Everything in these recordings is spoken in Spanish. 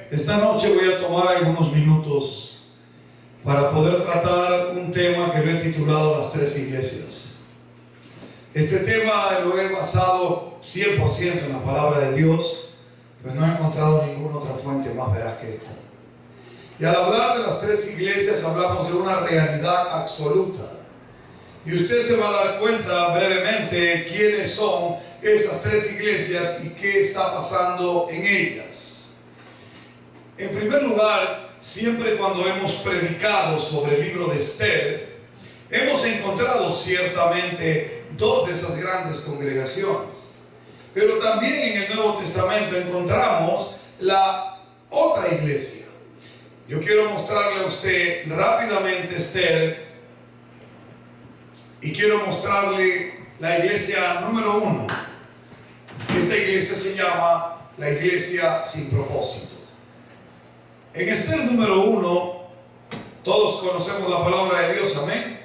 Esta noche voy a tomar algunos minutos para poder tratar un tema que lo he titulado Las Tres Iglesias. Este tema lo he basado 100% en la palabra de Dios, pues no he encontrado ninguna otra fuente más veraz que esta. Y al hablar de las tres iglesias hablamos de una realidad absoluta. Y usted se va a dar cuenta brevemente quiénes son esas tres iglesias y qué está pasando en ellas. En primer lugar, siempre cuando hemos predicado sobre el libro de Esther, hemos encontrado ciertamente dos de esas grandes congregaciones. Pero también en el Nuevo Testamento encontramos la otra iglesia. Yo quiero mostrarle a usted rápidamente Esther y quiero mostrarle la iglesia número 1. Esta iglesia se llama la iglesia sin propósito. En Esther número 1, todos conocemos la palabra de Dios, amén.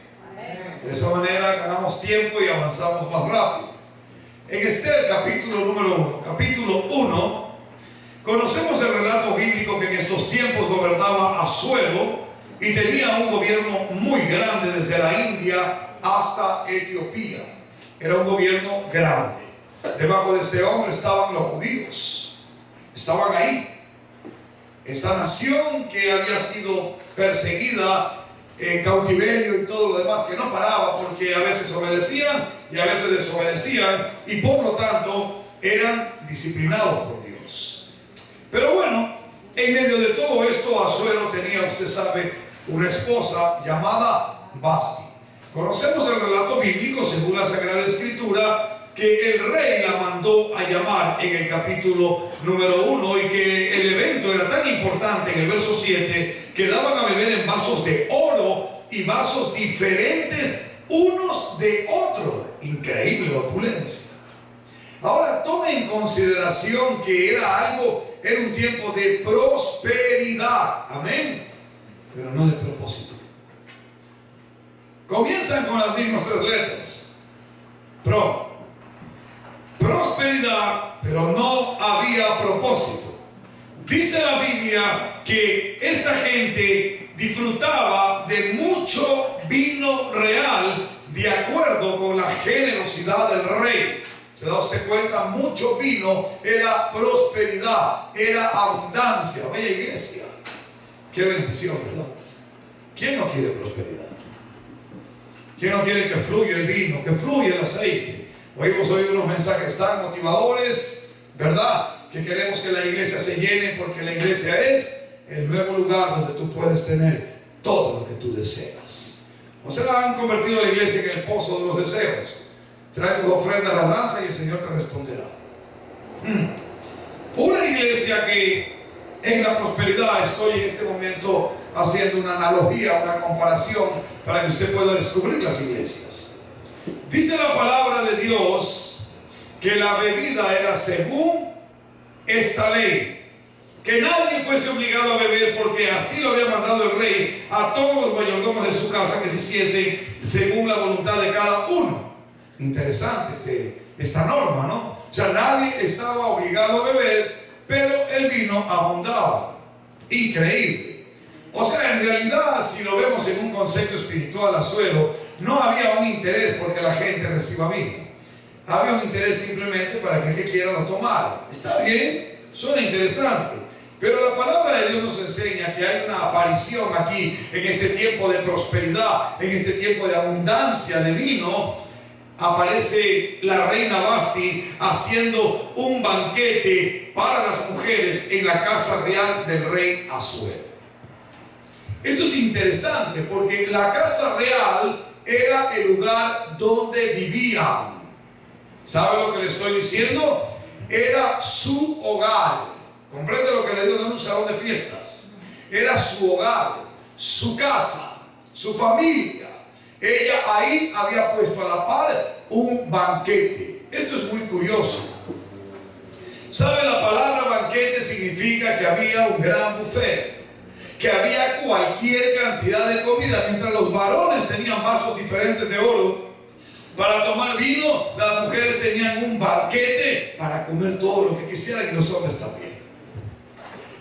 De esa manera ganamos tiempo y avanzamos más rápido. En Esther capítulo número 1, conocemos el relato bíblico que en estos tiempos gobernaba Asuero y tenía un gobierno muy grande desde la India hasta Etiopía. Era un gobierno grande. Debajo de este hombre estaban los judíos. Estaban ahí. Esta nación que había sido perseguida en cautiverio y todo lo demás, que no paraba porque a veces obedecían y a veces desobedecían y por lo tanto eran disciplinados por Dios. Pero bueno, en medio de todo esto, Asuero tenía, usted sabe, una esposa llamada Vasti. Conocemos el relato bíblico según la Sagrada Escritura que el rey la mandó a llamar en el capítulo número 1 y que el evento era tan importante en el verso 7 que daban a beber en vasos de oro y vasos diferentes unos de otros. Increíble la opulencia. Ahora tome en consideración que era un tiempo de prosperidad, amén, pero no de propósito. Comienzan con las mismas tres letras. Prosperidad, pero no había propósito. Dice la Biblia que esta gente disfrutaba de mucho vino real de acuerdo con la generosidad del rey. ¿Se da usted cuenta? Mucho vino era prosperidad, era abundancia. Vaya iglesia, qué bendición, ¿verdad? ¿Quién no quiere prosperidad? ¿Quién no quiere que fluya el vino, que fluya el aceite? Oímos hoy unos mensajes tan motivadores, ¿verdad? Que queremos que la iglesia se llene porque la iglesia es el nuevo lugar donde tú puedes tener todo lo que tú deseas. O sea, han convertido a la iglesia en el pozo de los deseos. Trae tus ofrendas a la lanza y el Señor te responderá. Una iglesia que en la prosperidad, estoy en este momento haciendo una analogía, una comparación para que usted pueda descubrir las iglesias. Dice la palabra de Dios que la bebida era según esta ley, que nadie fuese obligado a beber porque así lo había mandado el rey a todos los mayordomos de su casa que se hiciesen según la voluntad de cada uno. Interesante esta norma, ¿no? O sea, nadie estaba obligado a beber, pero el vino abundaba. Increíble. O sea, en realidad, si lo vemos en un concepto espiritual, Asuero, no había un interés porque la gente reciba vino. Había un interés simplemente para que el que quiera lo tomara. Está bien, suena interesante. Pero la palabra de Dios nos enseña que hay una aparición aquí en este tiempo de prosperidad, en este tiempo de abundancia de vino. Aparece la reina Vasti haciendo un banquete para las mujeres en la casa real del rey Asuero. Esto es interesante porque la casa real era el lugar donde vivían. ¿Sabe lo que le estoy diciendo? Era su hogar. ¿Comprende lo que le digo? No era un salón de fiestas. Era su hogar, su casa, su familia. Ella ahí había puesto a la par un banquete. Esto es muy curioso. ¿Sabe? La palabra banquete significa que había un gran buffet, que había cualquier cantidad de comida. Mientras los varones tenían vasos diferentes de oro para tomar vino, las mujeres tenían un banquete para comer todo lo que quisieran y los hombres también.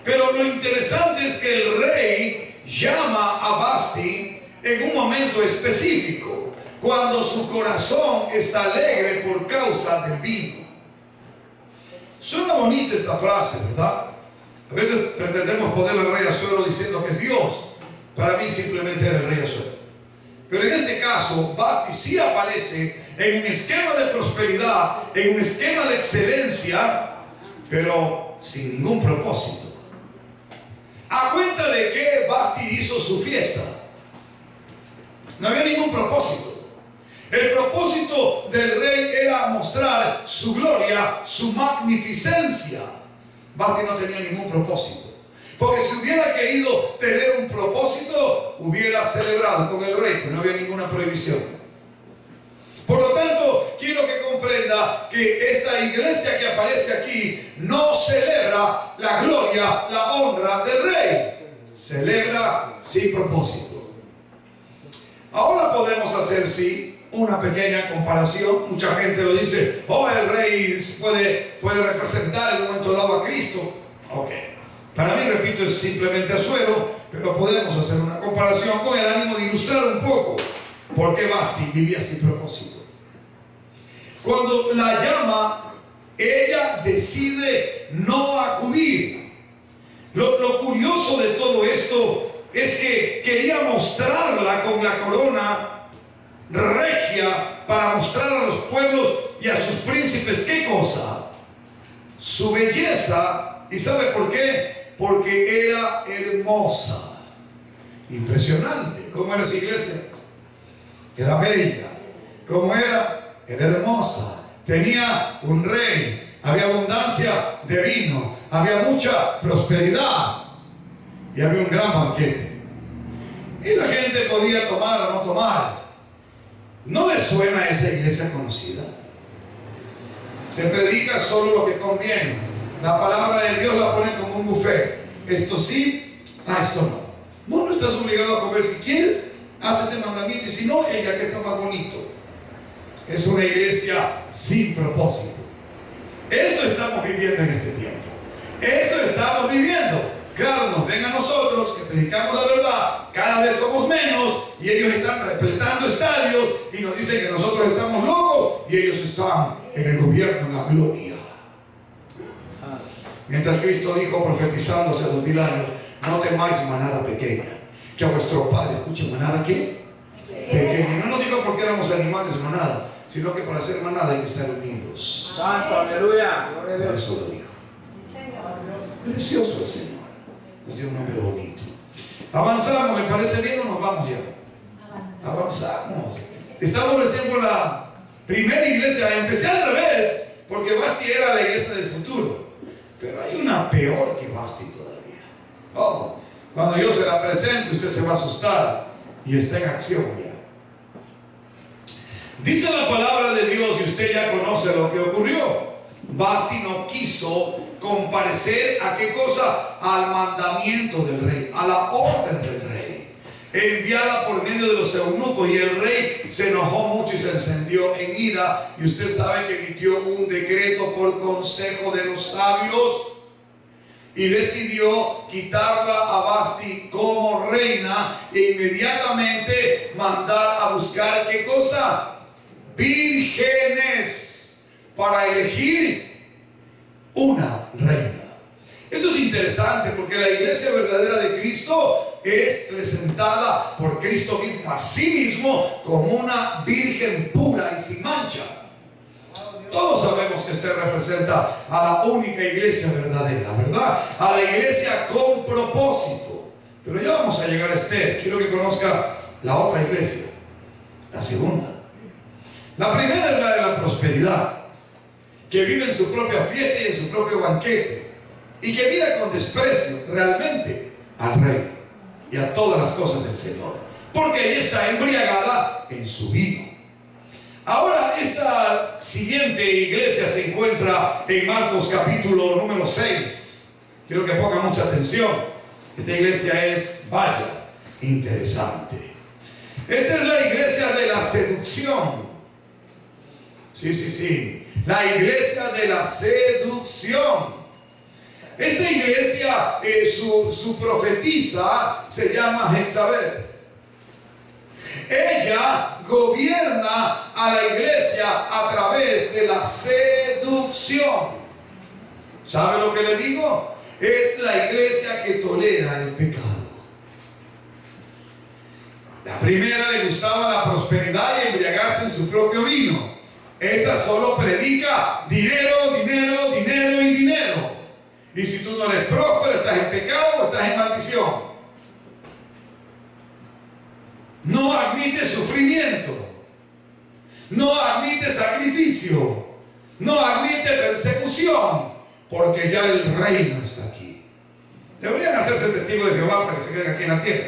Pero lo interesante es que el rey llama a Vasti en un momento específico, cuando su corazón está alegre por causa del vino. Suena bonita esta frase, ¿verdad? A veces pretendemos ponerle al rey Asuero diciendo que es Dios. Para mí simplemente era el rey Asuero. Pero en este caso, Vasti sí aparece en un esquema de prosperidad, en un esquema de excelencia, pero sin ningún propósito. ¿A cuenta de qué Vasti hizo su fiesta? No había ningún propósito. El propósito del rey era mostrar su gloria, su magnificencia. Vasti no tenía ningún propósito. Porque si hubiera querido tener un propósito, hubiera celebrado con el rey, pero no había ninguna prohibición. Por lo tanto, quiero que comprenda que esta iglesia que aparece aquí no celebra la gloria, la honra del rey. Celebra sin propósito. Ahora podemos hacer, sí, una pequeña comparación. Mucha gente lo dice, oh, el rey puede representar en un momento dado a Cristo. Ok. Para mí, repito, es simplemente Asuero, pero podemos hacer una comparación con el ánimo de ilustrar un poco por qué Vasti vivía sin propósito. Cuando la llama, ella decide no acudir. Lo curioso de todo esto es que quería mostrarla con la corona regia para mostrar a los pueblos y a sus príncipes, ¿qué cosa? Su belleza. ¿Y sabe por qué? Porque era hermosa. Impresionante. ¿Cómo era esa iglesia? Era bella. ¿Cómo era? Era hermosa. Tenía un rey. Había abundancia de vino. Había mucha prosperidad. Y había un gran banquete. Y la gente podía tomar o no tomar. ¿No le suena a esa iglesia conocida? Se predica solo lo que conviene. La palabra de Dios la pone como un buffet. Esto sí, esto no. Vos no estás obligado a comer. Si quieres, haz ese mandamiento. Y si no, ella que está más bonito. Es una iglesia sin propósito. Eso estamos viviendo en este tiempo. Eso estamos viviendo. Claro, nos ven a nosotros que predicamos la verdad, cada vez somos menos y ellos están repletando estadios y nos dicen que nosotros estamos locos y ellos están en el gobierno, en la gloria. Mientras Cristo dijo, profetizando hace 2000 años, no temáis manada pequeña, que a vuestro Padre, escuchen, manada ¿qué? Pequeña. No nos dijo porque éramos animales de manada, sino que para ser manada hay que estar unidos. Santo, aleluya, gloria a Dios. Eso lo dijo. Precioso el Señor. Nos dio un nombre bonito. Avanzamos, ¿le parece bien o nos vamos ya? Avanzamos. Estamos recién por la primera iglesia. Empecé al revés, porque Vasti era la iglesia del futuro. Pero hay una peor que Vasti todavía. Oh, cuando yo se la presente, usted se va a asustar y está en acción ya. Dice la palabra de Dios, y usted ya conoce lo que ocurrió. Vasti no quiso comparecer a qué cosa, al mandamiento del rey, a la orden del rey, enviada por medio de los eunucos, y el rey se enojó mucho y se encendió en ira, y usted sabe que emitió un decreto por consejo de los sabios y decidió quitarla a Vasti como reina e inmediatamente mandar a buscar qué cosa, vírgenes, para elegir una reina. Esto es interesante porque la iglesia verdadera de Cristo es presentada por Cristo mismo a sí mismo como una virgen pura y sin mancha. Todos sabemos que se representa a la única iglesia verdadera, ¿verdad? A la iglesia con propósito. Pero ya vamos a llegar a Esther. Quiero que conozca la otra iglesia, la segunda. La primera es la de la prosperidad, que vive en su propia fiesta y en su propio banquete, y que mira con desprecio realmente al rey y a todas las cosas del Señor, porque ella está embriagada en su vino. Ahora, esta siguiente iglesia se encuentra en Marcos capítulo número 6. Quiero que pongan mucha atención. Esta iglesia es, vaya, interesante. Esta es la iglesia de la seducción. Sí. La iglesia de la seducción. Esta iglesia, su profetisa se llama Jezabel. Ella gobierna a la iglesia a través de la seducción. ¿Sabe lo que le digo? Es la iglesia que tolera el pecado. La primera le gustaba la prosperidad y embriagarse en su propio vino. Esa solo predica dinero, dinero, dinero y dinero. Y si tú no eres próspero, estás en pecado o estás en maldición. No admite sufrimiento. No admite sacrificio. No admite persecución. Porque ya el reino está aquí. Deberían hacerse testigos de Jehová para que se queden aquí en la tierra.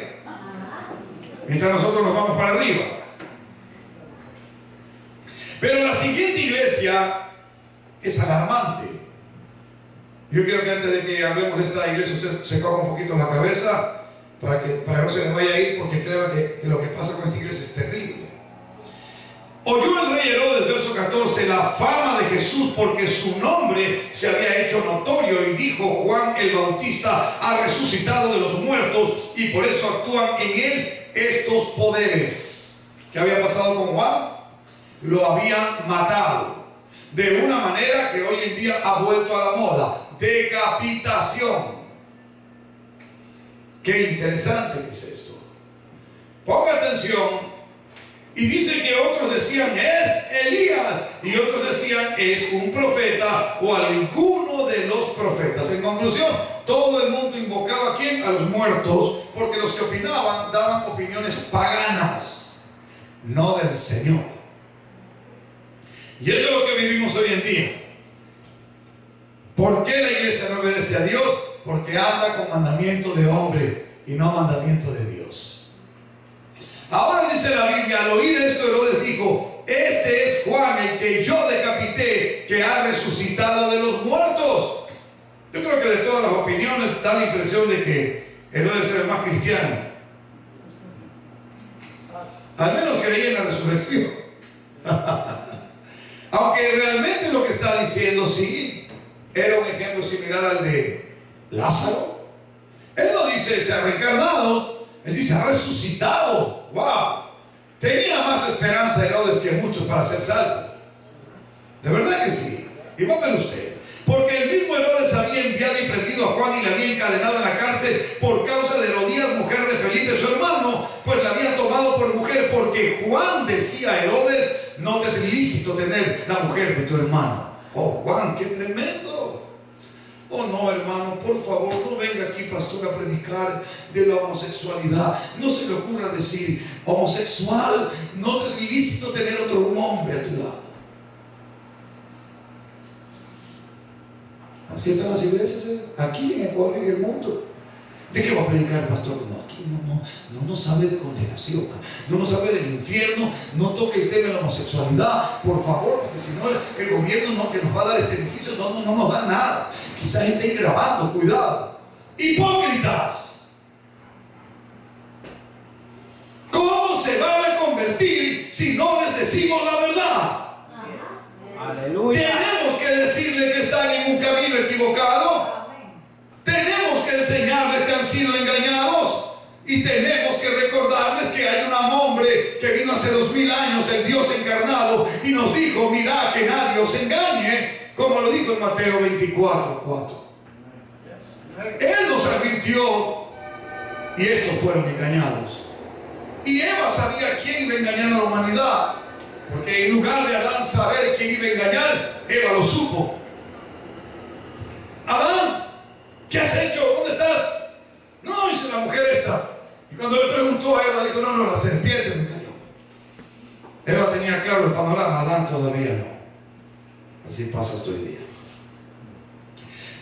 Mientras nosotros nos vamos para arriba. Pero la siguiente iglesia es alarmante. Yo quiero que antes de que hablemos de esta iglesia usted se coja un poquito la cabeza para que no se le vaya a ir, porque creo que lo que pasa con esta iglesia es terrible. Oyó el rey Herodes, verso 14, la fama de Jesús, porque su nombre se había hecho notorio, y dijo: Juan el Bautista ha resucitado de los muertos, y por eso actúan en él estos poderes. ¿Qué había pasado con Juan? Lo habían matado de una manera que hoy en día ha vuelto a la moda: decapitación. Qué interesante que es esto. Ponga atención. Y dice que otros decían: es Elías, y otros decían: es un profeta o alguno de los profetas. En conclusión, todo el mundo invocaba ¿a quién? A los muertos, porque los que opinaban daban opiniones paganas, no del Señor. Y eso es lo que vivimos hoy en día. ¿Por qué la iglesia no obedece a Dios? Porque anda con mandamiento de hombre y no mandamiento de Dios. Ahora dice la Biblia: al oír esto, Herodes dijo: este es Juan, el que yo decapité, que ha resucitado de los muertos. Yo creo que de todas las opiniones da la impresión de que Herodes era el más cristiano. Al menos creía en la resurrección. Aunque realmente lo que está diciendo sí era un ejemplo similar al de Lázaro. Él no dice se ha reencarnado, él dice ha resucitado. ¡Wow! Tenía más esperanza Herodes que muchos para ser salvo. De verdad que sí. Y póngalo usted. Porque el mismo Herodes había enviado y prendido a Juan y le había encadenado en la cárcel por causa de Herodías, mujer de Felipe, su hermano, pues la había tomado por mujer, porque Juan decía a Herodes: no te es lícito tener la mujer de tu hermano. Oh, Juan, qué tremendo. Oh, no, hermano, por favor, no venga aquí, pastor, a predicar de la homosexualidad. No se le ocurra decir: homosexual, no te es lícito tener otro hombre a tu lado. Así están las iglesias aquí en Ecuador y en el mundo. ¿De qué va a predicar el pastor? No, aquí no nos hable de condenación, no nos hable del infierno, no toque el tema de la homosexualidad, por favor, porque si no el gobierno no, que nos va a dar este beneficio, no nos da nada. Quizás estén grabando, cuidado. Hipócritas. ¿Cómo se van a convertir si no les decimos la verdad? Aleluya. Tenemos que decirles que están en un camino equivocado. Tenemos que enseñarles que han sido engañados. Y tenemos que recordarles que hay un hombre que vino hace 2000 años, el Dios encarnado, y nos dijo: mirad que nadie os engañe, como lo dijo en Mateo 24:4. Él nos advirtió y estos fueron engañados. Y Eva sabía quién iba a engañar a la humanidad, porque en lugar de Adán saber quién iba a engañar, Eva lo supo. Adán, ¿qué has hecho? ¿Dónde estás? No, dice la mujer esta. Y cuando le preguntó a Eva, dijo: no, la serpiente me cayó. Eva tenía claro el panorama, Adán todavía no. Así pasa todo el día.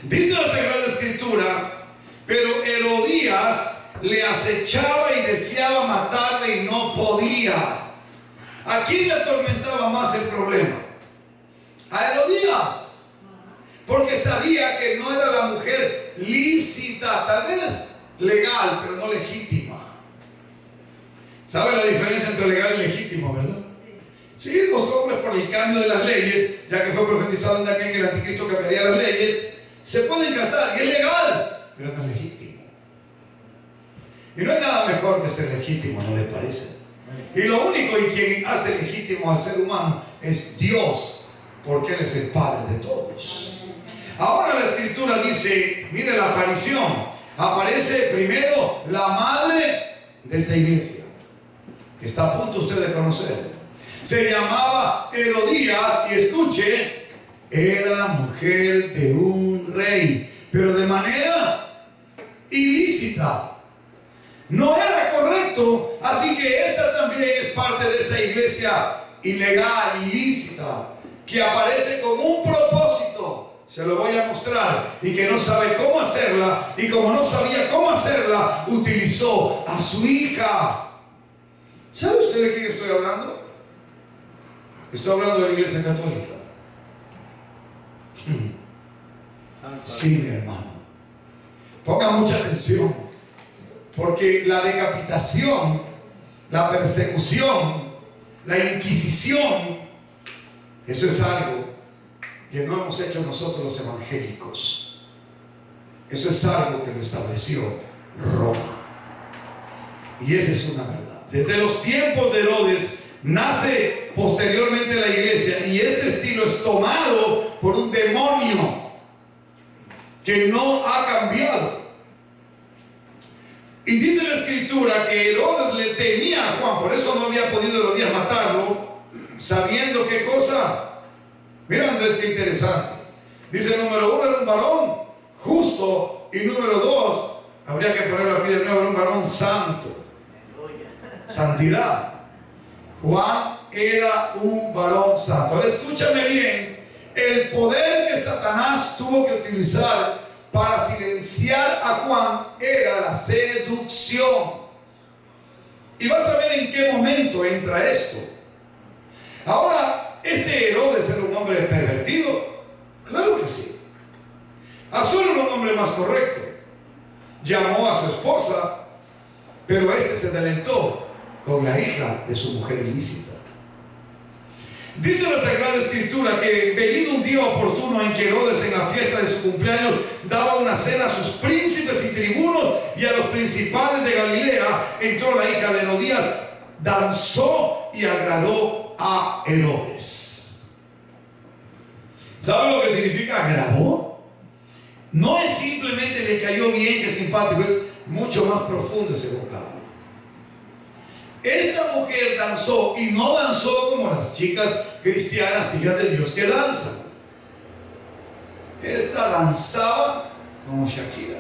Dice la Sagrada Escritura: pero Herodías le acechaba y deseaba matarle y no podía. ¿A quién le atormentaba más el problema? A Herodías. Porque sabía que no era la mujer lícita, tal vez legal, pero no legítima. ¿Sabe la diferencia entre legal y legítimo, verdad? Sí, los hombres, por el cambio de las leyes, ya que fue profetizado en aquel que el anticristo cambiaría las leyes, Se pueden casar y es legal, pero no es legítimo. Y no hay nada mejor que ser legítimo, ¿no les parece? Y lo único y quien hace legítimo al ser humano es Dios, porque Él es el Padre de todos. Ahora la Escritura dice, mire la aparición, aparece primero la madre de esta iglesia, que está a punto usted de conocer. Se llamaba Herodías y escuche, era mujer de un rey, pero de manera ilícita. No era correcto, así que esta también es parte de esa iglesia ilegal, ilícita, que aparece con un propósito. Se lo voy a mostrar. Y que no sabe cómo hacerla, y como no sabía cómo hacerla, utilizó a su hija. ¿Sabe usted de quién estoy hablando? Estoy hablando de la iglesia católica. Sí, mi hermano. Ponga mucha atención. Porque la decapitación, la persecución, la inquisición, eso es algo que no hemos hecho nosotros los evangélicos. Eso es algo que lo estableció Roma. Y esa es una verdad. Desde los tiempos de Herodes nace posteriormente la iglesia, y este estilo es tomado por un demonio que no ha cambiado. Y dice la Escritura que Herodes le temía a Juan, por eso no había podido Herodías matarlo, sabiendo qué cosa. Mira, Andrés, qué interesante. Dice, número 1, era un varón justo, y número 2, habría que ponerlo aquí de nuevo, era un varón santo. Santidad. Juan era un varón santo. Ahora escúchame bien, el poder que Satanás tuvo que utilizar para silenciar a Juan era la seducción. Y vas a ver en qué momento entra esto. Ahora, ¿este Herodes era un hombre pervertido? Claro que sí. Azul era un hombre más correcto. Llamó a su esposa, pero este se delentó con la hija de su mujer ilícita. Dice la Sagrada Escritura que venido un día oportuno en que Herodes, en la fiesta de su cumpleaños, daba una cena a sus príncipes y tribunos y a los principales de Galilea, entró la hija de Herodías, danzó y agradó a Herodes. ¿Sabe lo que significa agradó? No es simplemente le cayó bien, que es simpático, es mucho más profundo ese vocablo. Esta mujer danzó, y no danzó como las chicas cristianas, hijas de Dios, que danzan. Esta danzaba como Shakira.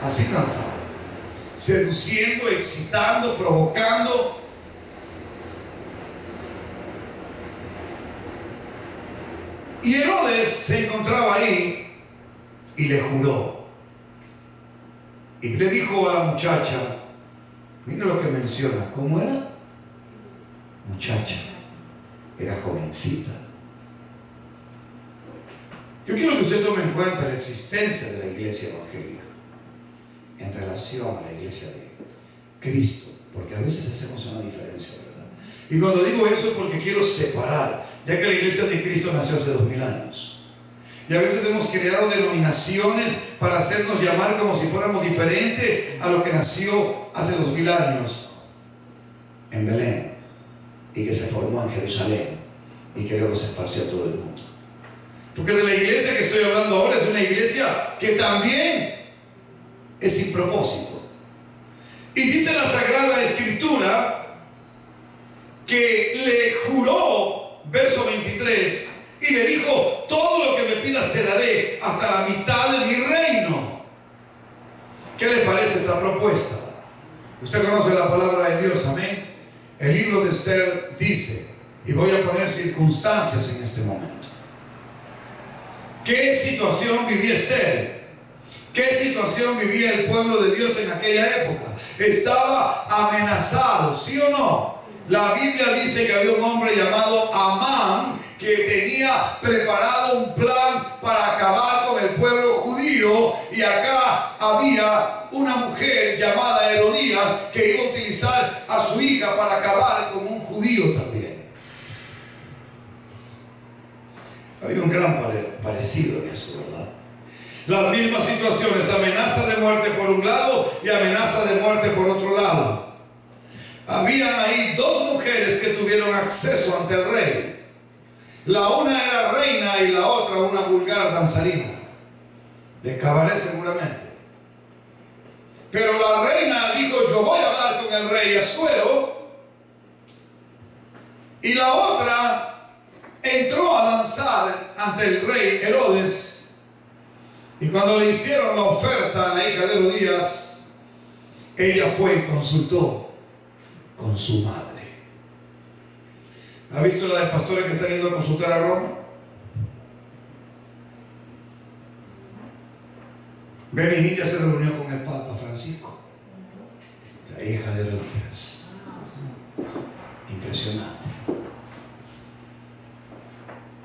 Así danzaba. Seduciendo, excitando, provocando. Y Herodes se encontraba ahí y le juró. Y le dijo a la muchacha, mira lo que menciona, ¿cómo era? Muchacha, era jovencita. Yo quiero que usted tome en cuenta la existencia de la iglesia evangélica en relación a la iglesia de Cristo, porque a veces hacemos una diferencia, ¿verdad? Y cuando digo eso es porque quiero separar, ya que la iglesia de Cristo nació hace 2000 años. Y a veces hemos creado denominaciones para hacernos llamar como si fuéramos diferentes a lo que nació hace 2000 años en Belén y que se formó en Jerusalén y que luego se esparció a todo el mundo. Porque de la iglesia que estoy hablando ahora es una iglesia que también es sin propósito. Y dice la Sagrada Escritura que le juró, verso 23, y le dijo, todo lo que me pidas te daré, hasta la mitad de mi reino. ¿Qué le parece esta propuesta? Usted conoce la palabra de Dios, amén. El libro de Esther dice, y voy a poner circunstancias en este momento. ¿Qué situación vivía Esther? ¿Qué situación vivía el pueblo de Dios en aquella época? Estaba amenazado, ¿sí o no? La Biblia dice que había un hombre llamado Amán que tenía preparado un plan para acabar con el pueblo judío, y acá había una mujer llamada Herodías que iba a utilizar a su hija para acabar con un judío también. Había un gran parecido en eso, ¿verdad? Las mismas situaciones, amenaza de muerte por un lado y amenaza de muerte por otro lado. Había ahí dos mujeres que tuvieron acceso ante el rey. La una era reina y la otra una vulgar danzarina de cabaret seguramente. Pero la reina dijo: yo voy a hablar con el rey Asuero. Y la otra entró a danzar ante el rey Herodes. Y cuando le hicieron la oferta a la hija de Herodías, ella fue y consultó con su madre. ¿Ha visto la de pastores que están yendo a consultar a Roma? Benigilla se reunió con el Papa Francisco, la hija de Herodías. Impresionante.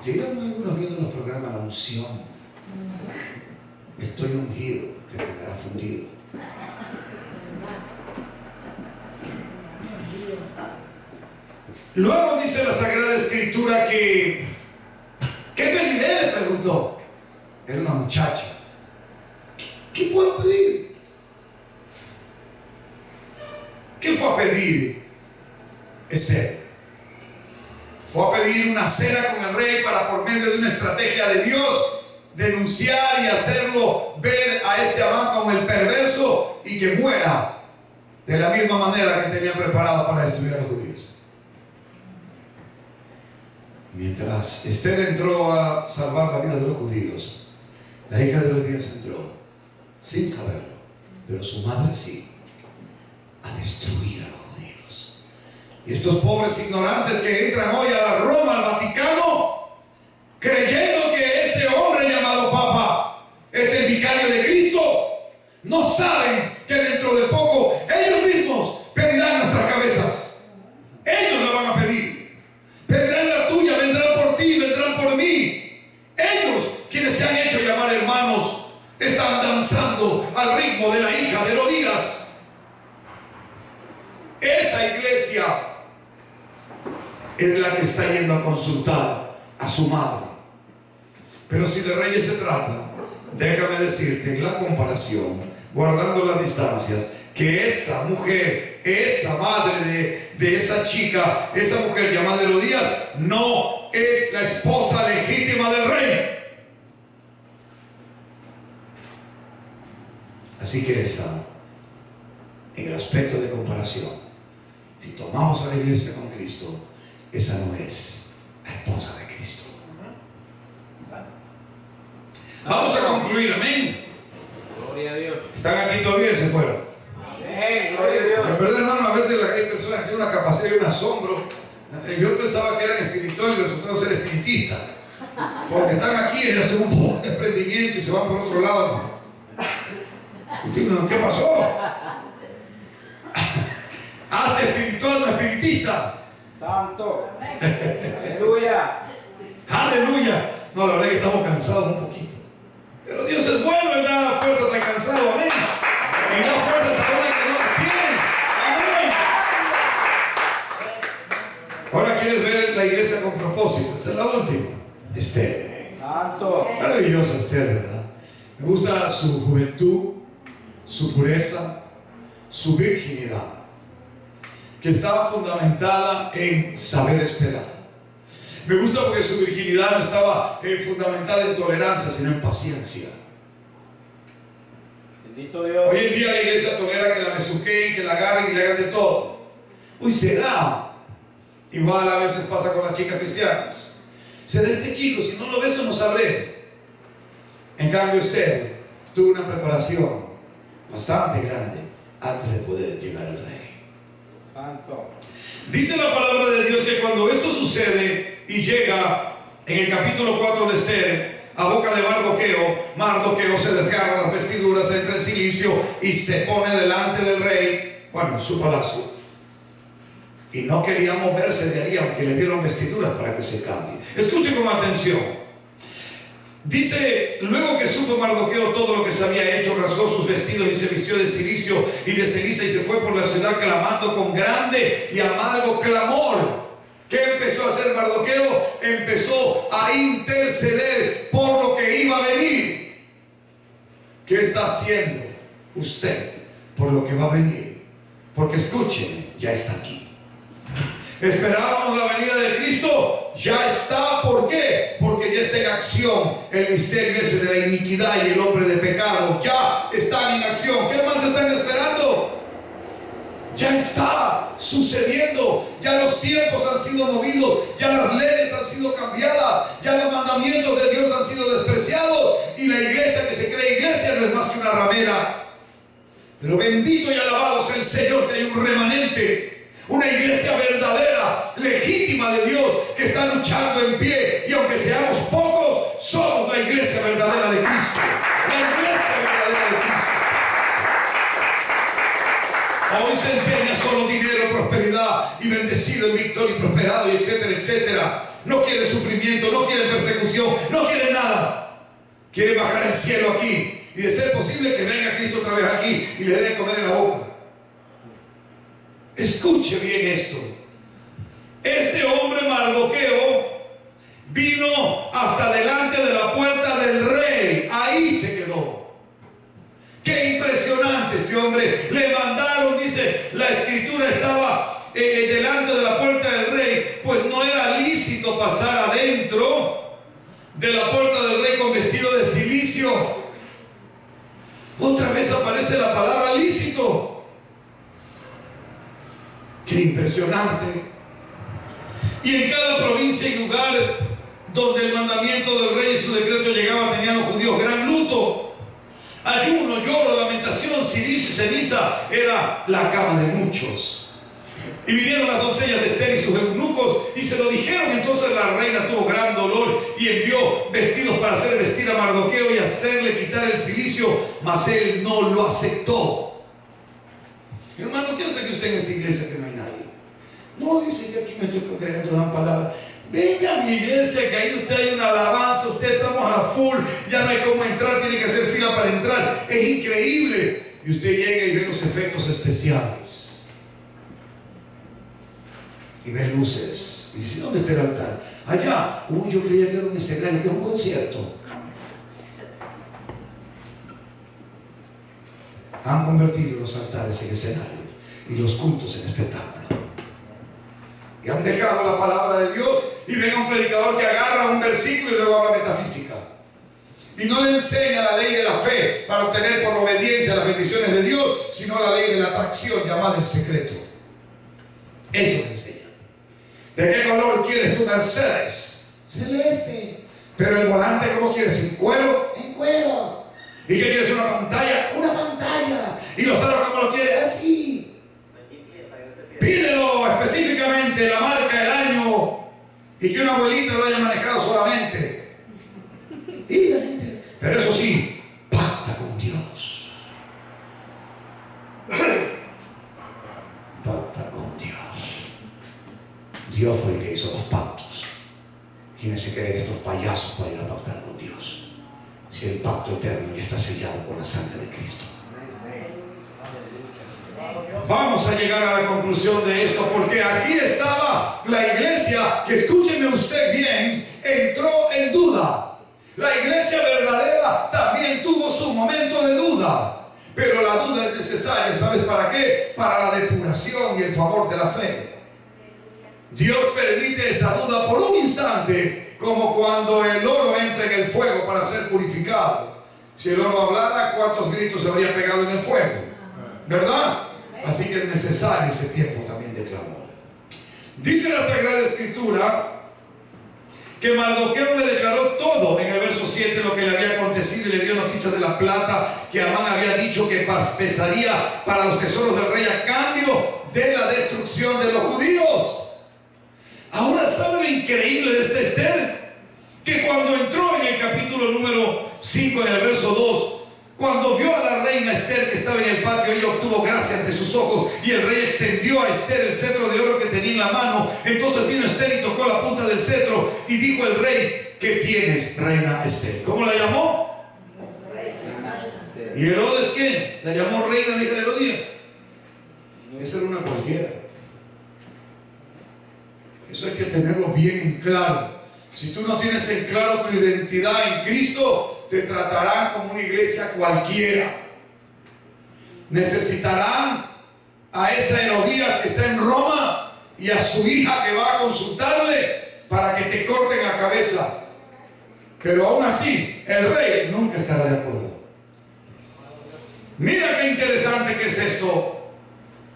Llegaron algunos viendo los programas La Unción. Estoy ungido, que quedará fundido. Luego dice la Sagrada Escritura que ¿qué pediré?, le preguntó. Era una muchacha. ¿Qué puedo pedir? ¿Qué fue a pedir Esther? Fue a pedir una cena con el rey para, por medio de una estrategia de Dios, denunciar y hacerlo ver a este Amán como el perverso y que muera de la misma manera que tenía preparado para destruir a los judíos. Mientras Esther entró a salvar la vida de los judíos, la hija de Herodías entró sin saberlo, pero su madre sí, a destruir a los judíos. Y estos pobres ignorantes que entran hoy a Roma, al Vaticano, creyendo que ese hombre llamado Papa es el vicario de Cristo, no saben que dentro de poco ellos mismos pedirán nuestras cabezas. Ellos la van a pedir. Pedirán la tuya, vendrán por ti, vendrán por mí. Ellos, quienes se han hecho llamar hermanos, están danzando al ritmo de la hija de Herodías. Esa iglesia es la que está yendo a consultar a su madre. Pero si de reyes se trata, déjame decirte en la comparación, guardando las distancias, que esa mujer, esa madre de esa chica, esa mujer llamada Herodías, no es la esposa legítima del rey. Así que esa, en el aspecto de comparación, si tomamos a la iglesia con Cristo, esa no es la esposa de Cristo. Vamos a concluir, amén. Gloria a Dios. ¿Están aquí todavía y se fueron? Amén, gloria a Dios. En verdad, hermano, a veces hay personas que tienen una capacidad y un asombro. Yo pensaba que eran espirituales y resultaron ser espiritistas. Porque están aquí y hacen un poco de desprendimiento y se van por otro lado. Y digo, ¿qué pasó? Hazte espiritual, no espiritista. Santo. Aleluya. Aleluya. No, la verdad es que estamos cansados un poquito. Pero Dios es bueno, Él da fuerzas al cansado, amén. Y da fuerzas a una que no las tiene. Amén. Ahora quieres ver la iglesia con propósito. Esta es la última. Esther. Santo. Maravillosa Esther, ¿verdad? Me gusta su juventud, su pureza, su virginidad, que estaba fundamentada en saber esperar. Me gusta porque su virginidad no estaba fundamentada en tolerancia, sino en paciencia. Bendito Dios. Hoy en día la iglesia tolera que la besuqueen, que la agarren y le hagan de todo. Uy, será. Igual a veces pasa con las chicas cristianas. Será este chico, si no lo beso no sabré. En cambio usted tuvo una preparación bastante grande antes de poder llegar al rey. Santo. Dice la palabra de Dios que cuando esto sucede y llega en el capítulo 4 de Esther, a boca de Mardoqueo se desgarra las vestiduras, entra en silicio y se pone delante del rey, bueno, en su palacio. Y no quería moverse de ahí, aunque le dieron vestiduras para que se cambie. Escuche con atención. Dice, luego que supo Mardoqueo todo lo que se había hecho, rasgó sus vestidos y se vistió de cilicio y de ceniza y se fue por la ciudad clamando con grande y amargo clamor. ¿Qué empezó a hacer Mardoqueo? Empezó a interceder por lo que iba a venir. ¿Qué está haciendo usted por lo que va a venir? Porque escúcheme, ya está aquí. Esperábamos la venida de Cristo, ya está. ¿Por qué? Porque ya está en acción el misterio ese de la iniquidad y el hombre de pecado. Ya están en acción. ¿Qué más están esperando? Ya está sucediendo. Ya los tiempos han sido movidos. Ya las leyes han sido cambiadas. Ya los mandamientos de Dios han sido despreciados. Y la iglesia que se cree iglesia no es más que una ramera. Pero bendito y alabado sea el Señor que hay un remanente. Una iglesia verdadera, legítima de Dios, que está luchando en pie. Y aunque seamos pocos, somos la iglesia verdadera de Cristo. La iglesia verdadera de Cristo. Hoy se enseña solo dinero, prosperidad y bendecido, y victoria y prosperado, y etcétera, etcétera. No quiere sufrimiento, no quiere persecución, no quiere nada. Quiere bajar el cielo aquí. Y de ser posible que venga Cristo otra vez aquí y le dé de comer en la boca. Escuche bien esto. Este hombre Mardoqueo vino hasta delante de la puerta del rey. Ahí se quedó. Qué impresionante este hombre. Le mandaron, dice, la escritura estaba delante de la puerta del rey, pues no era lícito pasar adentro de la puerta del rey con vestido de cilicio. Otra vez aparece la palabra lícito. Qué impresionante. Y en cada provincia y lugar donde el mandamiento del rey y su decreto llegaba, tenían los judíos gran luto, ayuno, lloro, lamentación, cilicio y ceniza. Era la cama de muchos. Y vinieron las doncellas de Esther y sus eunucos y se lo dijeron. Entonces la reina tuvo gran dolor y envió vestidos para hacer vestir a Mardoqueo y hacerle quitar el cilicio, mas él no lo aceptó. Hermano, ¿qué hace que usted en esta iglesia que no hay nadie? No, dice que aquí me estoy congregando, dan palabras. Venga a mi iglesia, que ahí usted hay una alabanza, usted estamos a full, ya no hay cómo entrar, tiene que hacer fila para entrar. Es increíble. Y usted llega y ve los efectos especiales. Y ve luces. Y dice, ¿dónde está el altar? Allá. Uy, yo creía que era un escenario, que era un concierto. Han convertido los altares en escenario y los cultos en espectáculo. Y han dejado la palabra de Dios y ven a un predicador que agarra un versículo y luego habla metafísica. Y no le enseña la ley de la fe para obtener por obediencia las bendiciones de Dios, sino la ley de la atracción llamada el secreto. Eso le enseña. ¿De qué color quieres tu Mercedes? Celeste. Pero el volante, ¿cómo quieres? ¿En cuero? En cuero. ¿Y qué quieres? ¿Una pantalla? Una pantalla. ¿Y los aros cómo lo quieres? Así. Pídelo específicamente, la marca, el año, y que una abuelita lo haya manejado solamente. Y la gente, pero eso sí, pacta con Dios. Pacta con Dios. Dios fue el que hizo los pactos. ¿Quiénes se creen estos payasos para ir a pactar con Dios? Si el pacto eterno ya está sellado por la sangre de Cristo. Vamos a llegar a la conclusión de esto, porque aquí estaba la iglesia que, escúcheme usted bien, entró en duda. La iglesia verdadera también tuvo su momento de duda, pero la duda es necesaria. ¿Sabes para qué? Para la depuración y el favor de la fe. Dios permite esa duda por un instante, como cuando el oro entra en el fuego para ser purificado. Si el oro hablara, ¿cuántos gritos se habría pegado en el fuego? ¿Verdad? Así que es necesario ese tiempo también de clamor. Dice la Sagrada Escritura que Mardoqueo le declaró todo en el verso 7 lo que le había acontecido, y le dio noticias de la plata que Amán había dicho que pesaría para los tesoros del rey a cambio de la destrucción de los judíos. Ahora, ¿sabe lo increíble de esta Esther? Que cuando entró en el capítulo número 5, en el verso 2, cuando vio a la reina Esther que estaba en el patio, ella obtuvo gracia ante sus ojos, y el rey extendió a Esther el cetro de oro que tenía en la mano. Entonces vino Esther y tocó la punta del cetro, y dijo el rey: ¿qué tienes, reina Esther? ¿Cómo la llamó? ¿Y Herodes quién? La llamó reina, la hija de Herodías. Esa era una cualquiera. Eso hay que tenerlo bien en claro. Si tú no tienes en claro tu identidad en Cristo, te tratarán como una iglesia cualquiera. Necesitarán a esa Herodías que está en Roma y a su hija que va a consultarle para que te corten la cabeza. Pero aún así, el rey nunca estará de acuerdo. Mira qué interesante que es esto.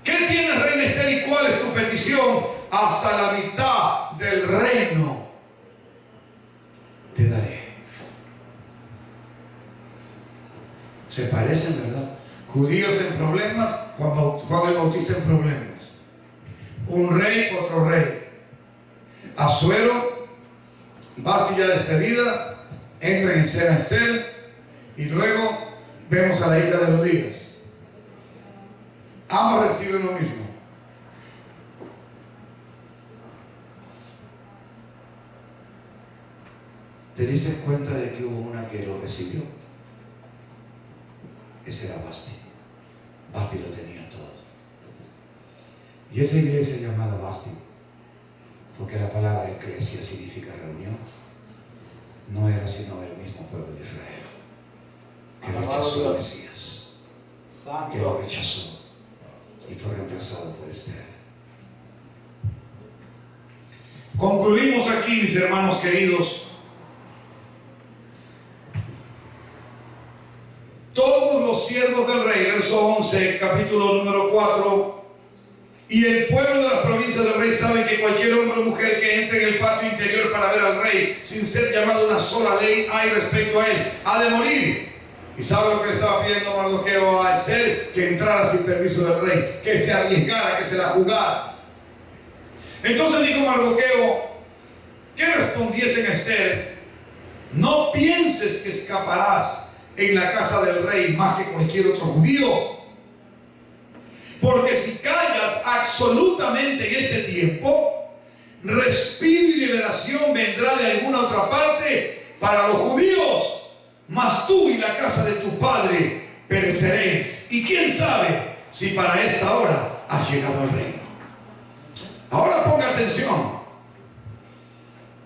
¿Qué tienes, reina Esther, y cuál es tu petición? Hasta la mitad del reino te daré. Se parecen, ¿verdad? Judíos en problemas, Juan el Bautista en problemas. Un rey, otro rey. Asuero, Vasti ya despedida, entra en escena Esther, y luego vemos a la hija de Herodías. Ambos reciben lo mismo. ¿Te diste cuenta de que hubo una que lo recibió? Ese era Vasti. Vasti lo tenía todo. Y esa iglesia llamada Vasti, porque la palabra iglesia significa reunión, no era sino el mismo pueblo de Israel, que rechazó al Mesías, que lo rechazó y fue reemplazado por Esther. Concluimos aquí, mis hermanos queridos. Todos los siervos del rey, verso 11, capítulo número 4. Y el pueblo de las provincias del rey sabe que cualquier hombre o mujer que entre en el patio interior para ver al rey, sin ser llamado una sola ley hay respecto a él, ha de morir. ¿Y sabe lo que le estaba pidiendo Mardoqueo a Esther? Que entrara sin permiso del rey, que se arriesgara, que se la jugara. Entonces dijo Mardoqueo, ¿qué respondiesen a Esther? No pienses que escaparás en la casa del rey más que cualquier otro judío, porque si callas absolutamente en este tiempo, respiro y liberación vendrá de alguna otra parte para los judíos, mas tú y la casa de tu padre pereceréis. Y quién sabe si para esta hora has llegado al reino. Ahora ponga atención.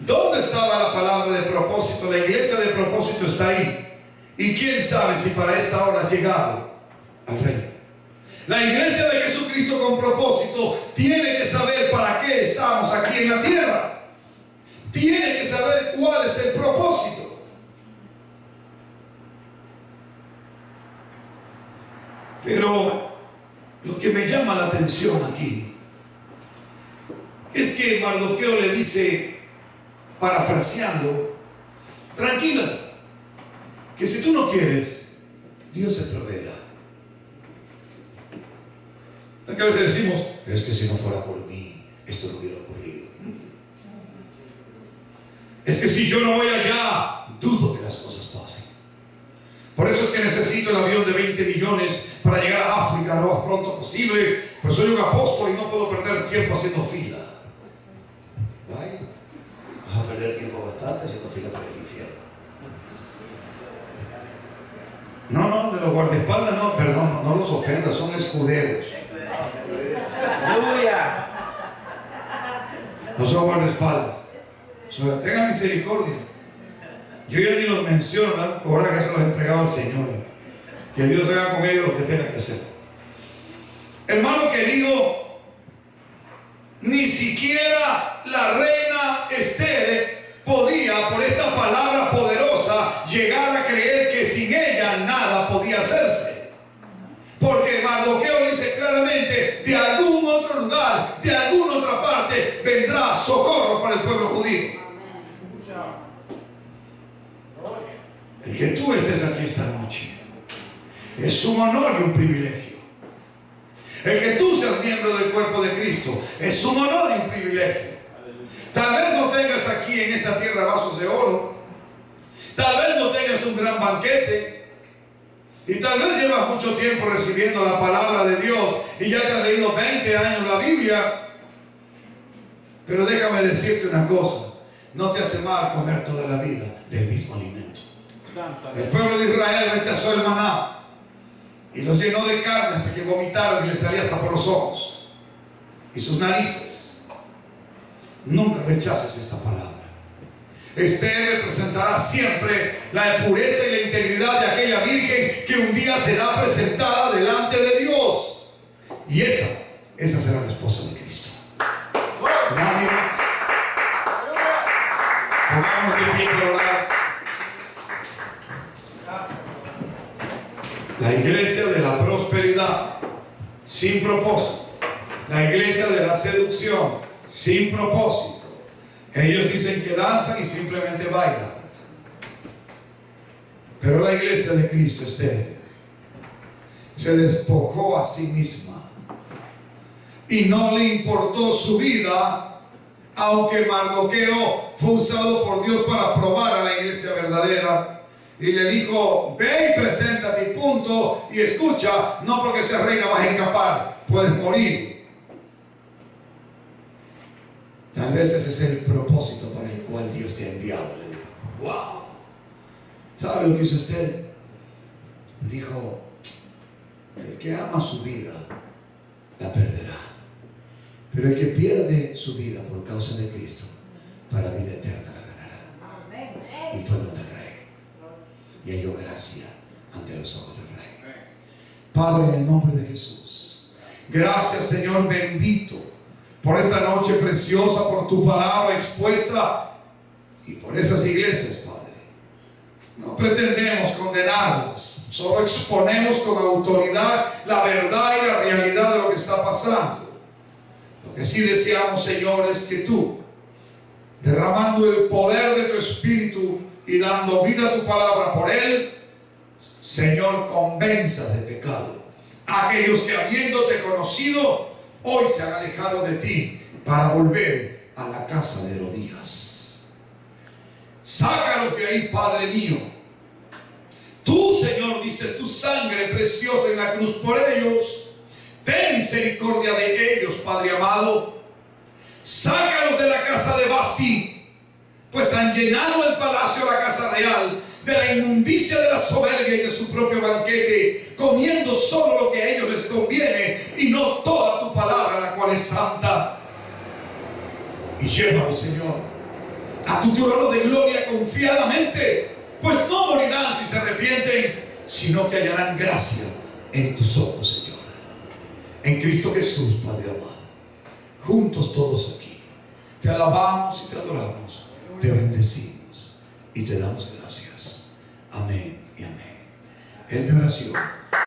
¿Dónde estaba la palabra de propósito? La iglesia de propósito está ahí. Y quién sabe si para esta hora has llegado al reino. La iglesia de Jesucristo con propósito tiene que saber para qué estamos aquí en la tierra. Tiene que saber cuál es el propósito. Pero lo que me llama la atención aquí es que Mardoqueo le dice, parafraseando, tranquila, que si tú no quieres, Dios se proveerá. A veces decimos, es que si no fuera por mí, esto no hubiera ocurrido. Es que si yo no voy allá, dudo que las cosas pasen. Por eso es que necesito el avión de 20 millones para llegar a África lo más pronto posible, pues soy un apóstol y no puedo perder tiempo haciendo fila. ¿Vale? Vas a perder tiempo bastante haciendo fila para el infierno. No, de los guardaespaldas no, perdón, no los ofendas, son escuderos. Aleluya. No son guardaespaldas. Tengan misericordia. Yo ya ni los menciono, ¿verdad? Ahora que se los he entregado al Señor. Que Dios haga con ellos lo que tenga que hacer. Hermano querido, ni siquiera la reina Esther podía, por esta palabra poderosa, llegar a creer que sin ella nada podía hacerse. Porque Mardoqueo dice claramente, de algún otro lugar, de alguna otra parte, vendrá socorro para el pueblo judío. El que tú estés aquí esta noche es un honor y un privilegio. El que tú seas miembro del cuerpo de Cristo es un honor y un privilegio. Tal vez no tengas aquí en esta tierra vasos de oro, tal vez no tengas un gran banquete, y tal vez llevas mucho tiempo recibiendo la palabra de Dios y ya te has leído 20 años la Biblia. Pero déjame decirte una cosa, no te hace mal comer toda la vida del mismo alimento. El pueblo de Israel rechazó el maná y los llenó de carne hasta que vomitaron y les salía hasta por los ojos y sus narices. nunca rechaces esta palabra. Esther representará siempre la pureza y la integridad de aquella virgen que un día será presentada delante de Dios. Y esa será la esposa de Cristo. Nadie más. Pongamos de pie para orar. La iglesia de la prosperidad sin propósito. La iglesia de la seducción sin propósito. Ellos dicen que danzan y simplemente bailan. Pero la iglesia de Cristo, Esther, se despojó a sí misma y no le importó su vida, aunque Mardoqueo fue usado por Dios para probar a la iglesia verdadera. Y le dijo: ve y preséntate y punto. Y escucha, no porque seas reina vas a escapar, puedes morir. Tal vez ese es el propósito para el cual Dios te ha enviado. Le dijo: wow. ¿Sabe lo que hizo usted? Dijo: el que ama su vida la perderá, pero el que pierde su vida por causa de Cristo, para vida eterna la ganará. Y fue donde el rey y halló gracia ante los ojos del rey. Padre, en el nombre de Jesús, gracias, Señor bendito, por esta noche preciosa, por tu palabra expuesta y por esas iglesias, Padre. No pretendemos condenarlas, solo exponemos con autoridad la verdad y la realidad de lo que está pasando. Lo que sí deseamos, Señor, es que tú, derramando el poder de tu Espíritu y dando vida a tu palabra por él, Señor, convenza de pecado a aquellos que, habiéndote conocido, hoy se han alejado de ti para volver a la casa de Herodías. Sácalos de ahí, Padre mío. Tú, Señor, diste tu sangre preciosa en la cruz por ellos. Ten misericordia de ellos, Padre amado. Sácalos de la casa de Basti, pues han llenado el palacio de la casa real de la inmundicia de la soberbia y de su propio banquete, comiendo solo lo que a ellos les conviene y no toda tu palabra, la cual es santa. Y llévalos, Señor, a tu trono de gloria confiadamente, pues no morirán si se arrepienten, sino que hallarán gracia en tus ojos, Señor. En Cristo Jesús, Padre amado, juntos todos aquí, te alabamos y te adoramos, te bendecimos y te damos gracias. Amén y amén. Es mi oración